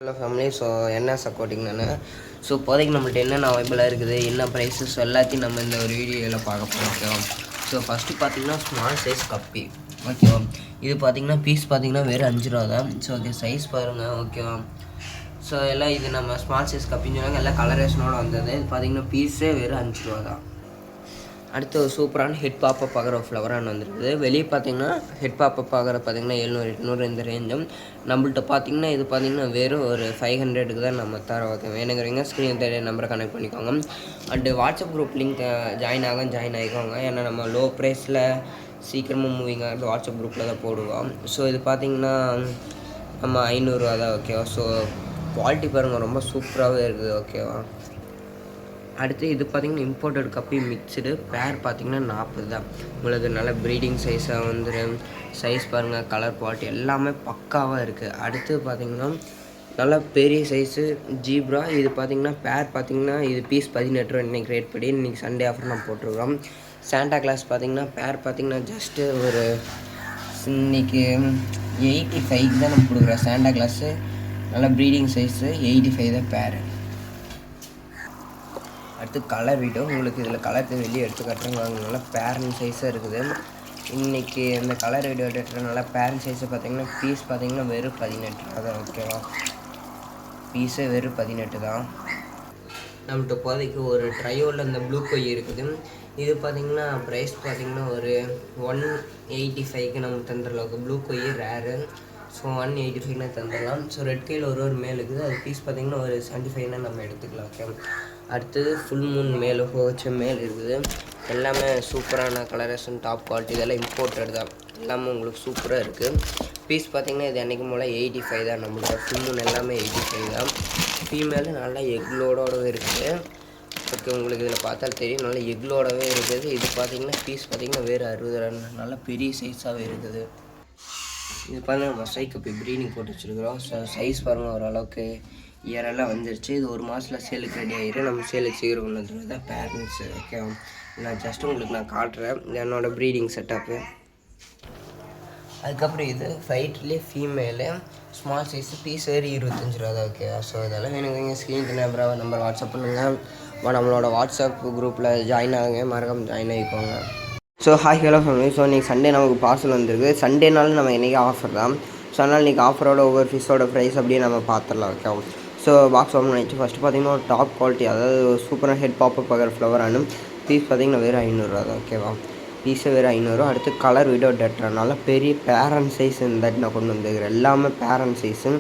Hello family. So என்ன supporting நான் இப்போதைக்கு நம்மள்ட்ட என்னென்ன அவைலபிளாக இருக்குது, என்ன ப்ரைஸஸ் எல்லாத்தையும் நம்ம இந்த ஒரு வீடியோவில் பார்க்க போகிறோம். ஓகேவா? ஸோ ஃபஸ்ட்டு பார்த்தீங்கன்னா ஸ்மால் சைஸ் கப்பி. ஓகேவா? இது பார்த்தீங்கன்னா பீஸ் பார்த்தீங்கன்னா வெறும் 5 ரூபா தான். ஸோ ஓகே, சைஸ் பாருங்கள். ஓகேவா? ஸோ எல்லாம் இது நம்ம ஸ்மால் சைஸ் கப்பின்னு சொன்னாங்க, எல்லாம் கலரேஷனோடு வந்தது. இது பார்த்தீங்கன்னா பீஸே வெறும் 5 ரூபா தான். அடுத்து ஒரு சூப்பரான ஹெட் பாப்பப் ஆகிற ஃப்ளவரான வந்துருக்குது. வெளியே பார்த்தீங்கன்னா ஹெட் பாப்பப் ஆகிற பார்த்தீங்கன்னா 700-800 இந்த ரேஞ்சும். நம்மள்ட்ட பார்த்தீங்கன்னா இது பார்த்தீங்கன்னா வெறும் ஒரு 500க்கு தான் நம்ம தரோம். ஓகே, வேணுங்கிறீங்க ஸ்க்ரீன் தெரிய நம்பரை கனெக்ட் பண்ணிக்கோங்க. And WhatsApp group link join ஆகிக்கோங்க. ஏன்னா நம்ம லோ ப்ரைஸில் சீக்கிரமாக மூவிங் ஆகிட்டு வாட்ஸ்அப் குரூப்பில் தான் போடுவோம். ஸோ இது பார்த்தீங்கன்னா நம்ம 500 ரூபா தான். ஓகேவா? ஸோ குவாலிட்டி பாருங்கள், ரொம்ப சூப்பராகவே இருக்குது. ஓகேவா? அடுத்து இது பார்த்திங்கன்னா இம்போர்ட்டட் கப்பி மிக்சடு பேர் பார்த்திங்கன்னா 40 தான். உங்களுக்கு நல்ல ப்ரீடிங் சைஸாக வந்துடும். சைஸ் பாருங்கள், கலர் குவாலிட்டி எல்லாமே பக்காவாக இருக்குது. அடுத்து பார்த்திங்கன்னா நல்லா பெரிய சைஸு ஜீப்ரா. இது பார்த்திங்கன்னா பேர் பார்த்திங்கன்னா இது பீஸ் 18 ரூபா இன்றைக்கி ரேட் படி. இன்றைக்கி சண்டே ஆஃபர் நான் போட்டிருக்கோம். சாண்டா கிளாஸ் பார்த்திங்கன்னா பேர் பார்த்திங்கன்னா ஜஸ்ட்டு ஒரு இன்றைக்கி 85 தான் நம்ம கொடுக்குறோம். சாண்டா கிளாஸு நல்லா ப்ரீடிங் சைஸு 85 தான் பேரு. அடுத்து கலர் வீடியோ. உங்களுக்கு இதில் கலர் வெளியே எடுத்து கட்டுறவங்க நல்லா பேரண்ட் சைஸாக இருக்குது. இன்றைக்கி இந்த கலர் வீடியோ எடுத்துகிறனால பேரண்ட் சைஸை பார்த்திங்கன்னா பீஸ் பார்த்திங்கன்னா வெறும் 18 ரூபா தான். ஓகேவா? பீஸே வெறும் 18 தான். நம்மள்கிட்ட இப்போதைக்கு ஒரு ட்ரையோவில் இந்த ப்ளூ கொய் இருக்குது. இது பார்த்திங்கன்னா ப்ரைஸ் பார்த்திங்கன்னா ஒரு 185க்கு நம்ம தந்துடலாம். ப்ளூ கொய் ரேரு. ஸோ 185னா தந்துடலாம். ஸோ ரெட் கையில் ஒரு மேல் இருக்குது. அது பீஸ் பார்த்திங்கன்னா ஒரு 75னா நம்ம எடுத்துக்கலாம். ஓகே. அடுத்தது ஃபுல் மூன் மேல் ஹோச்ச மேல் இருக்குது. எல்லாமே சூப்பரான கலரேஷன், டாப் குவாலிட்டி. இதெல்லாம் இம்போர்ட்டட் தான். எல்லாமே உங்களுக்கு சூப்பராக இருக்குது. பீஸ் பார்த்திங்கன்னா இது அன்றைக்கும் போல் 85 தான். நம்மளோட ஃபுல் மூன் எல்லாமே 85 தான். ஃபீமேலு நல்லா எக்லோடவே இருக்குது. ஓகே, உங்களுக்கு இதில் பார்த்தா தெரியும், நல்லா எக்லோடவே இருக்குது. இது பார்த்திங்கன்னா பீஸ் பார்த்திங்கன்னா வேறு 60 ரன், நல்லா பெரிய சைஸாகவே இருக்குது. இது பார்த்தீங்கன்னா நம்ம சைக்கு ப்ரீடிங் போட்டு வச்சுருக்குறோம். ஸோ சைஸ் பாருங்கள், ஓரளவுக்கு இயரெல்லாம் வந்துருச்சு. இது ஒரு மாதத்தில் சேலுக்கு ரெடி ஆகிடும். நம்ம சேலுக்கு சீக்கிரம் கொண்டு வந்துடுறது தான் பேரண்ட்ஸு. ஓகே, நான் ஜஸ்ட் உங்களுக்கு நான் காட்டுறேன் என்னோடய ப்ரீடிங் செட்டப்பு. அதுக்கப்புறம் இது ஃபைட்லேயே ஃபீமேலு ஸ்மால் சைஸு பீஸ் வேறு 25 ரூபா தான். ஓகேவா? ஸோ இதெல்லாம் வேணுங்க ஸ்க்ரீனுக்கு நம்பர் வாட்ஸ்அப் பண்ணுங்கள். நம்மளோட வாட்ஸ்அப் குரூப்பில் ஜாயின் ஆகுங்க, மறக்காம ஜாயின் ஆகிக்கோங்க. So hi hello family. So இன்றைக்கி சண்டே நமக்கு பார்சல் வந்துருக்கு. சண்டேனாலும் நம்ம இன்றைக்கி ஆஃபர் தான். ஸோ அதனால் இன்றைக்கி ஆஃபரோட ஒவ்வொரு ஃபிஷ்ஷோட ப்ரைஸ் அப்படியே நம்ம பார்த்துடலாம். ஓகே. ஸோ பாக்ஸ் ஓப்பன் ஆகிடுச்சு. ஃபஸ்ட்டு பார்த்திங்கன்னா ஒரு டாப் குவாலிட்டி, அதாவது சூப்பராக ஹெட் பாப்பப் பார்க்குற ஃப்ளவர் ஆனும். பீஸ் பார்த்திங்கன்னா வெறும் 500 ரூபா தான். ஓகேவா? பீஸே வெறும் 500. அடுத்து கலர் வீடியோ டெட்ரனால பெரிய பேரண்ட் சைஸ் இந்த நான் கொண்டு வந்துருக்கிறேன். எல்லாமே பேரண்ட் சைஸு.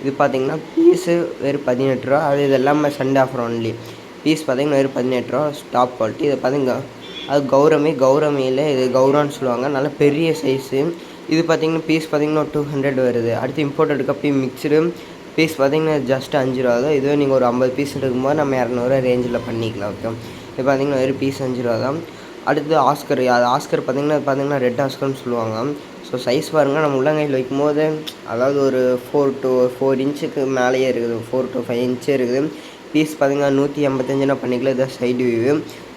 இது பார்த்திங்கன்னா பீஸு வெறும் 18 ரூபா. அது இது எல்லாமே சண்டே ஆஃபர் ஒன்லி. பீஸ் பார்த்திங்கன்னா வெறும் 18 ரூபா. Top quality. இது பார்த்திங்க அது கௌரமியில் இது கௌரான்னு சொல்லுவாங்க. நல்ல பெரிய சைஸு. இது பார்த்திங்கன்னா பீஸ் பார்த்திங்கன்னா 200 வருது. அடுத்து இம்போர்ட்டட் கப்பி மிக்சடு. பீஸ் பார்த்திங்கன்னா ஜஸ்ட் 5 ரூபா தான். இதுவே நீங்கள் ஒரு 50 பீஸ் எடுக்கும்போது நம்ம 200 ரேஞ்சில் பண்ணிக்கலாம். ஓகே. இது பார்த்திங்கன்னா வெறும் பீஸ் 5 ரூபா தான். அடுத்து ஆஸ்கர். அது ஆஸ்கர் பார்த்திங்கன்னா ரெட் ஆஸ்கர்னு சொல்லுவாங்க. ஸோ சைஸ் பாருங்கள், நம்ம உள்ளங்கையில் வைக்கும்போது அதாவது ஒரு 4 இன்ச்சுக்கு மேலேயே இருக்குது. 4 to 5 இன்ச்சே இருக்குது. பீஸ் பார்த்திங்கன்னா 185னா பண்ணிக்கலாம். இதான் சைடு வியூ.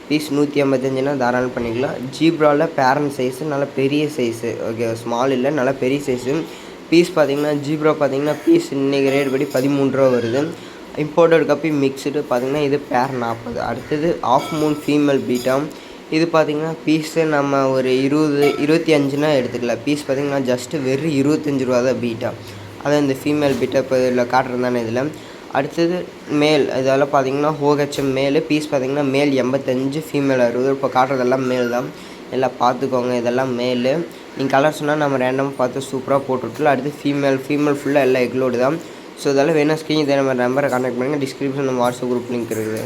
பீஸ் 185னா தாராளம் பண்ணிக்கலாம். ஜீப்ராவில் பேரண்ட் சைஸு நல்ல பெரிய சைஸு. ஓகே, ஸ்மால் இல்லை, நல்ல பெரிய சைஸு. பீஸ் பார்த்திங்கன்னா ஜீப்ரா பார்த்திங்கன்னா பீஸ் இன்றைக்கி ரேட் படி 13 ரூபா வருது. இம்போர்ட்டட் கப்பி மிக்சடு பார்த்திங்கன்னா இது பேர் 40. அடுத்தது ஆஃப் மூன் ஃபீமேல் பீட்டா. இது பார்த்திங்கன்னா பீஸு நம்ம ஒரு 25னா எடுத்துக்கலாம். பீஸ் பார்த்திங்கன்னா ஜஸ்ட்டு வெறும் 25 ரூபா தான் பீட்டா. அதான் இந்த ஃபீமேல் பீட்டா இப்போ இதில் காட்டுறது தானே இதில். அடுத்தது மேல். இதெல்லாம் பார்த்திங்கன்னா ஹோஹெச்எம் மேலு. பீஸ் பார்த்திங்கன்னா மேல் 85, ஃபீமேல் 60. இப்போ காட்டுறதெல்லாம் மேல் தான், எல்லாம் பார்த்துக்கோங்க. இதெல்லாம் மேலு. நீங்கள் கலர் சொன்னால் நம்ம ரேண்டமாக பார்த்து சூப்பராக போட்டுவிட்டுலாம். அடுத்து ஃபீமேல் ஃபுல்லாக எல்லாம் எக்லோடு தான். ஸோ இதெல்லாம் வேணால் ஸ்க்ரீன் நம்ம நம்பரை கான்டாக்ட் பண்ணுங்கள். டிஸ்கிரிப்ஷன் நம்ம வாட்ஸ்அப் குரூப் லிங்க் இருக்குது.